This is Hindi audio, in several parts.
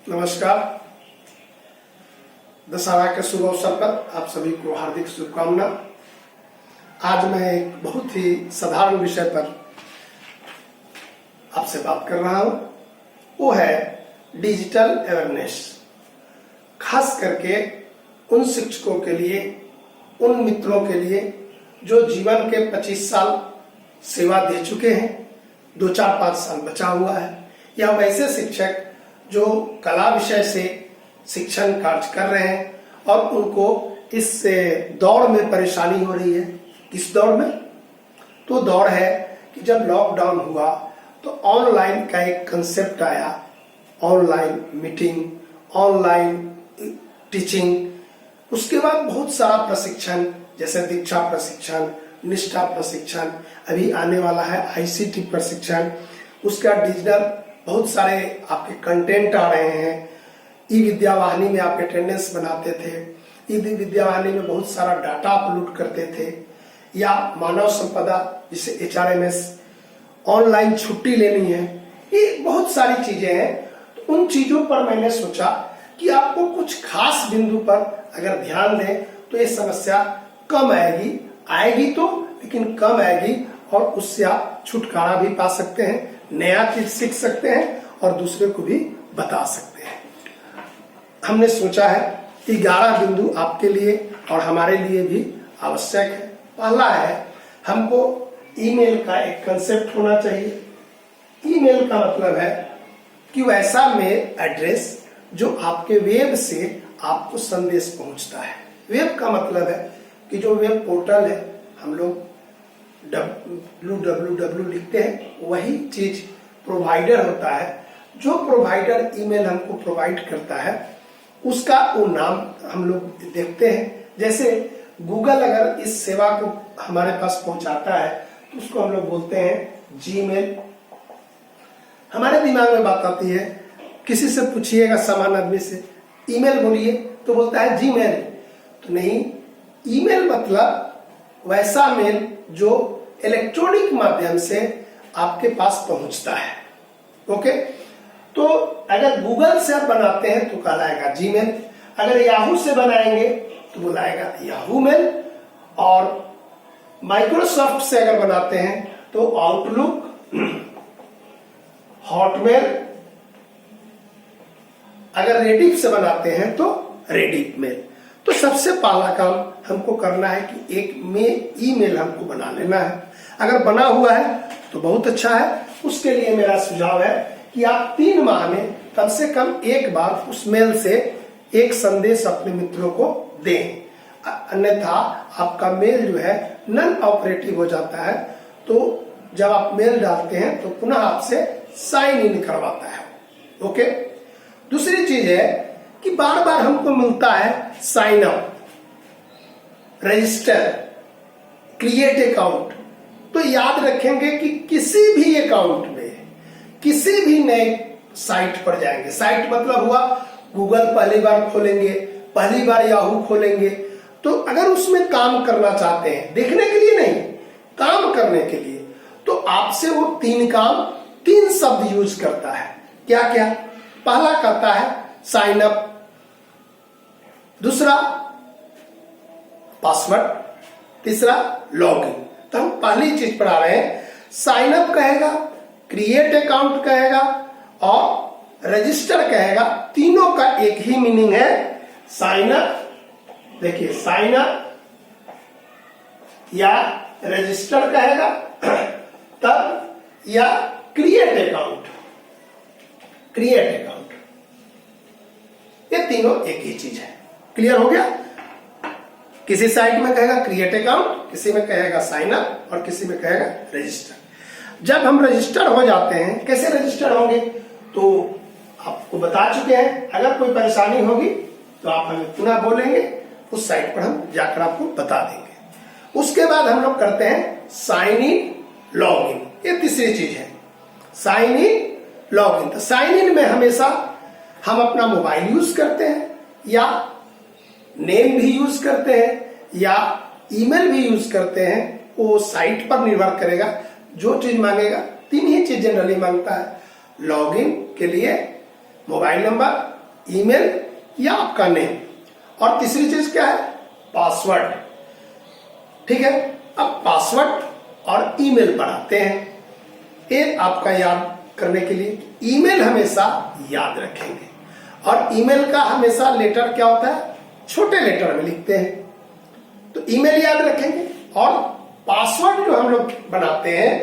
नमस्कार। दशहरा के शुभ अवसर पर आप सभी को हार्दिक शुभकामना। आज मैं एक बहुत ही साधारण विषय पर आपसे बात कर रहा हूं, वो है डिजिटल अवेयरनेस। खास करके उन शिक्षकों के लिए, उन मित्रों के लिए जो जीवन के 25 साल सेवा दे चुके हैं, 2-4-5 साल बचा हुआ है, या वैसे शिक्षक जो कला विषय से शिक्षण कार्य कर रहे हैं और उनको इस दौड़ में परेशानी हो रही है। किस दौड़ में? तो दौड़ है कि जब लॉकडाउन हुआ तो ऑनलाइन का एक कंसेप्ट आया, ऑनलाइन मीटिंग, ऑनलाइन टीचिंग। उसके बाद बहुत सारा प्रशिक्षण, जैसे दीक्षा प्रशिक्षण, निष्ठा प्रशिक्षण, अभी आने वाला है आईसीटी प्रशिक्षण, उसका डिजिटल बहुत सारे आपके कंटेंट आ रहे हैं। ई विद्यावाहिनी में आप अटेंडेंस बनाते थे, ई विद्यावाहिनी में बहुत सारा डाटा अपलोड करते थे, या मानव संपदा जिसे HRMS, ऑनलाइन छुट्टी लेनी है, ये बहुत सारी चीजें हैं। तो उन चीजों पर मैंने सोचा कि आपको कुछ खास बिंदु पर अगर ध्यान दें तो ये समस्या कम आएगी तो, लेकिन कम आएगी, और उससे आप छुटकारा भी पा सकते हैं, नया चीज सीख सकते हैं और दूसरे को भी बता सकते हैं। हमने सोचा है 11 बिंदु आपके लिए और हमारे लिए भी आवश्यक है। पहला है, हमको ईमेल का एक कंसेप्ट होना चाहिए। ईमेल का मतलब है कि वैसा मेल एड्रेस जो आपके वेब से आपको संदेश पहुंचता है। वेब का मतलब है कि जो वेब पोर्टल है, हम लोग www लिखते हैं, वही चीज प्रोवाइडर होता है। जो प्रोवाइडर ईमेल हमको प्रोवाइड करता है उसका वो नाम हम लोग देखते हैं। जैसे गूगल अगर इस सेवा को हमारे पास पहुंचाता है तो उसको हम लोग बोलते हैं जीमेल। हमारे दिमाग में बात आती है, किसी से पूछिएगा सामान्य आदमी से, ईमेल बोलिए तो बोलता है जीमेल। तो नहीं, ईमेल मतलब वैसा मेल जो इलेक्ट्रॉनिक माध्यम से आपके पास पहुंचता है। ओके, तो अगर गूगल से आप बनाते हैं तो कहलाएगा जीमेल, अगर याहू से बनाएंगे तो बुलाएगा याहू मेल, और माइक्रोसॉफ्ट से अगर बनाते हैं तो आउटलुक, हॉटमेल, अगर रेडिफ से बनाते हैं तो रेडिफ मेल। तो सबसे पहला काम हमको करना है कि एक में ईमेल हमको बना लेना है। अगर बना हुआ है तो बहुत अच्छा है। उसके लिए मेरा सुझाव है कि आप 3 माह में कम से कम एक बार उस मेल से एक संदेश अपने मित्रों को दें, अन्यथा आपका मेल जो है नॉन ऑपरेटिव हो जाता है। तो जब आप मेल डालते हैं तो पुनः आपसे साइन इन करवाता है। ओके, दूसरी चीज है कि बार बार हमको मिलता है sign up, register, create account. तो याद रखेंगे कि किसी भी अकाउंट में, किसी भी नए साइट पर जाएंगे, साइट मतलब हुआ गूगल पहली बार खोलेंगे, पहली बार याहू खोलेंगे, तो अगर उसमें काम करना चाहते हैं, देखने के लिए नहीं, काम करने के लिए, तो आपसे वो 3 शब्द यूज करता है। क्या क्या? पहला कहता है साइन अप, दूसरा पासवर्ड, तीसरा लॉगिन। तो हम पहली चीज पर आ रहे हैं। साइन अप कहेगा, क्रिएट अकाउंट कहेगा और रजिस्टर कहेगा। तीनों का एक ही मीनिंग है, साइन अप। देखिए, साइन अप या रजिस्टर कहेगा तब, या क्रिएट अकाउंट, ये तीनों एक ही चीज है। क्लियर हो गया? किसी साइट में कहेगा क्रिएट अकाउंट, किसी में कहेगा साइन अप और किसी में कहेगा रजिस्टर। जब हम रजिस्टर हो जाते हैं, कैसे रजिस्टर होंगे तो आपको बता चुके हैं। अगर कोई परेशानी होगी तो आप हमें पुनः बोलेंगे, उस साइट पर हम जाकर आपको बता देंगे। उसके बाद हम लोग करते हैं साइन इन, लॉग इन। ये तीसरी चीज है, साइन इन, लॉग इन। तो साइन इन में हमेशा हम अपना मोबाइल यूज करते हैं, या नेम भी यूज करते हैं, या ईमेल भी यूज करते हैं। वो साइट पर निर्भर करेगा, जो चीज मांगेगा। 3 ही चीज जनरली मांगता है। लॉगिन के लिए मोबाइल नंबर, ईमेल या आपका नेम, और तीसरी चीज क्या है, पासवर्ड। ठीक है, अब पासवर्ड और ईमेल बनाते हैं। ये आपका याद करने के लिए ईमेल हमेशा याद रखेंगे, और ईमेल का हमेशा लेटर क्या होता है, छोटे लेटर में लिखते हैं, तो ईमेल याद रखेंगे। और पासवर्ड जो हम लोग बनाते हैं,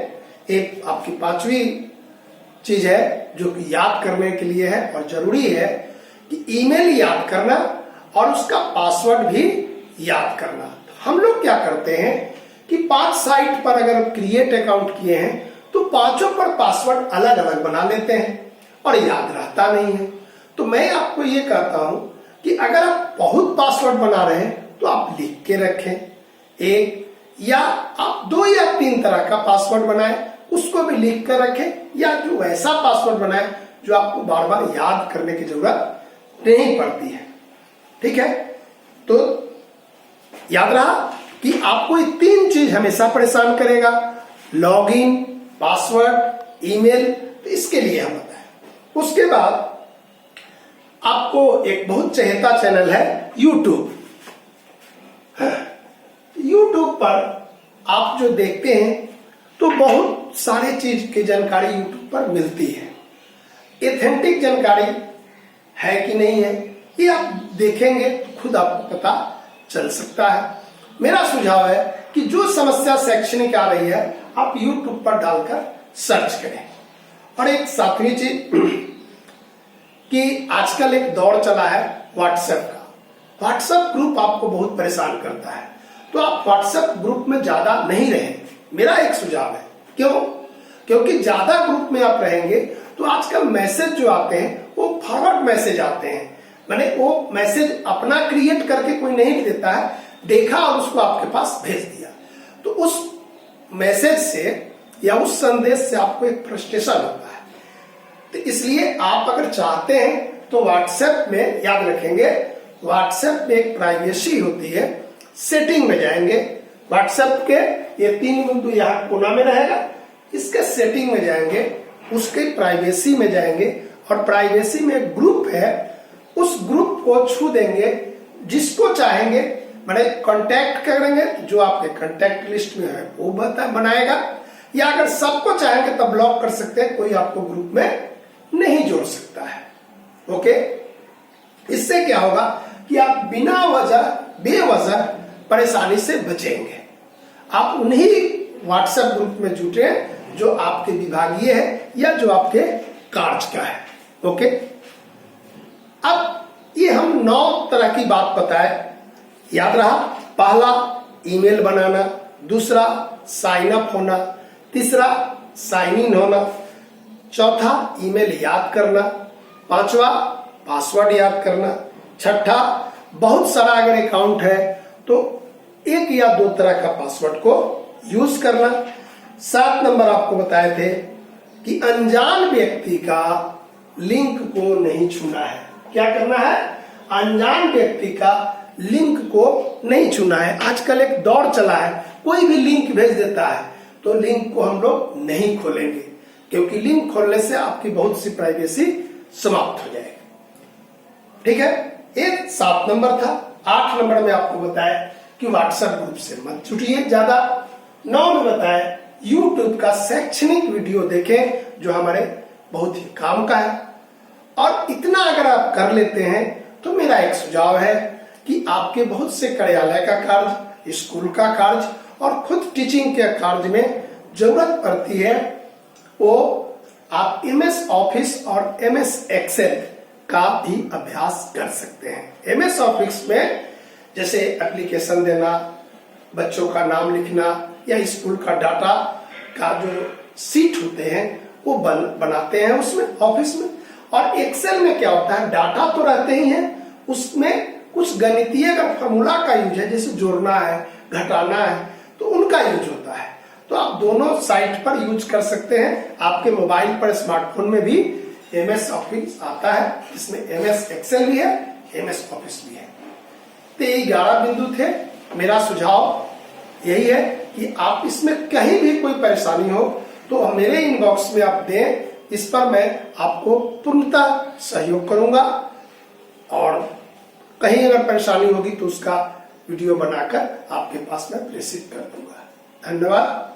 एक आपकी पांचवी चीज है जो कि याद करने के लिए है और जरूरी है कि ईमेल याद करना और उसका पासवर्ड भी याद करना। हम लोग क्या करते हैं कि 5 साइट पर अगर क्रिएट अकाउंट किए हैं तो पांचों पर पासवर्ड अलग अलग बना लेते हैं और याद रहता नहीं है। तो मैं आपको ये कहता हूं कि अगर आप बहुत पासवर्ड बना रहे हैं तो आप लिख के रखें, एक या आप 2 या 3 तरह का पासवर्ड बनाएं, उसको भी लिख कर रखें, या जो ऐसा पासवर्ड बनाएं जो आपको बार बार याद करने की जरूरत नहीं पड़ती है। ठीक है, तो याद रहा कि आपको ये 3 चीज हमेशा परेशान करेगा, लॉगिन, पासवर्ड, ईमेल। तो इसके लिए हम बताएं। उसके बाद आपको एक बहुत चहेता चैनल है यूट्यूब। यूट्यूब पर आप जो देखते हैं तो बहुत सारे चीज की जानकारी यूट्यूब पर मिलती है। एथेंटिक जानकारी है कि नहीं है, ये आप देखेंगे तो खुद आपको पता चल सकता है। मेरा सुझाव है कि जो समस्या शैक्षणिक आ रही है आप यूट्यूब पर डालकर सर्च करें। और एक 7वीं चीज कि आजकल एक दौर चला है व्हाट्सएप का। व्हाट्सएप ग्रुप आपको बहुत परेशान करता है, तो आप व्हाट्सएप ग्रुप में ज्यादा नहीं रहें, मेरा एक सुझाव है। क्यों? क्योंकि ज्यादा ग्रुप में आप रहेंगे तो आजकल मैसेज जो आते हैं वो फॉरवर्ड मैसेज आते हैं, माने वो मैसेज अपना क्रिएट करके कोई नहीं देता है, देखा और उसको आपके पास भेज दिया। तो उस मैसेज से या उस संदेश से आपको एक फ्रस्ट्रेशन होता है। तो इसलिए आप अगर चाहते हैं तो व्हाट्सएप में याद रखेंगे, व्हाट्सएप में एक प्राइवेसी होती है, सेटिंग में जाएंगे। व्हाट्सएप के ये 3 बिंदु यहाँ कोना में रहेगा, इसके सेटिंग में जाएंगे, उसके प्राइवेसी में जाएंगे, और प्राइवेसी में एक ग्रुप है, उस ग्रुप को छू देंगे, जिसको चाहेंगे मैंने कांटेक्ट करेंगे, जो आपके कांटेक्ट लिस्ट में है वो बनाएगा, या अगर सबको चाहेंगे तब ब्लॉक कर सकते हैं, कोई आपको ग्रुप में नहीं जोड़ सकता है। ओके, इससे क्या होगा कि आप बिना वजह बेवजह परेशानी से बचेंगे। आप उन्हीं व्हाट्सएप ग्रुप में जुटे जो आपके विभागीय है या जो आपके कार्य का है। ओके, अब ये हम 9 तरह की बात बताए, याद रहा। पहला ईमेल बनाना, दूसरा साइन अप होना, तीसरा साइन इन होना, चौथा ईमेल याद करना, पांचवा पासवर्ड याद करना, छठा बहुत सारा अगर अकाउंट है तो 1 या 2 तरह का पासवर्ड को यूज करना। 7 नंबर आपको बताए थे कि अनजान व्यक्ति का लिंक को नहीं छूना है। क्या करना है? अनजान व्यक्ति का लिंक को नहीं छूना है। आजकल एक दौर चला है, कोई भी लिंक भेज देता है तो लिंक को हम लोग नहीं खोलेंगे, क्योंकि लिंक खोलने से आपकी बहुत सी प्राइवेसी समाप्त हो जाएगी। ठीक है, एक 7 नंबर था। 8 नंबर में आपको बताया कि व्हाट्सएप ग्रुप से मत जुटिए ज्यादा। 9 में बताया यूट्यूब का शैक्षणिक वीडियो देखें जो हमारे बहुत ही काम का है। और इतना अगर आप कर लेते हैं तो मेरा एक सुझाव है कि आपके बहुत से कार्यालय का कार्य, स्कूल का कार्य और खुद टीचिंग के कार्य में जरूरत पड़ती है, वो आप MS ऑफिस और MS एक्सेल का भी अभ्यास कर सकते हैं। MS ऑफिस में जैसे एप्लीकेशन देना, बच्चों का नाम लिखना या स्कूल का डाटा का जो सीट होते हैं वो बनाते हैं उसमें ऑफिस में। और एक्सेल में क्या होता है, डाटा तो रहते ही हैं, उसमें कुछ गणितीय का फॉर्मूला का यूज है, जैसे जोड़ना है, घटाना है, तो उनका यूज होता है। तो आप दोनों साइट पर यूज कर सकते हैं। आपके मोबाइल पर, स्मार्टफोन में भी MS ऑफिस आता है, इसमें MS एक्सेल भी है, MS ऑफिस भी है। तो ये 11 बिंदु थे। मेरा सुझाव यही है कि आप इसमें कहीं भी कोई परेशानी हो तो मेरे इनबॉक्स में आप दें, इस पर मैं आपको पूर्णतः सहयोग करूंगा। और कहीं अगर परेशानी होगी तो उसका वीडियो बनाकर आपके पास मैं प्रेषित कर दूंगा। धन्यवाद।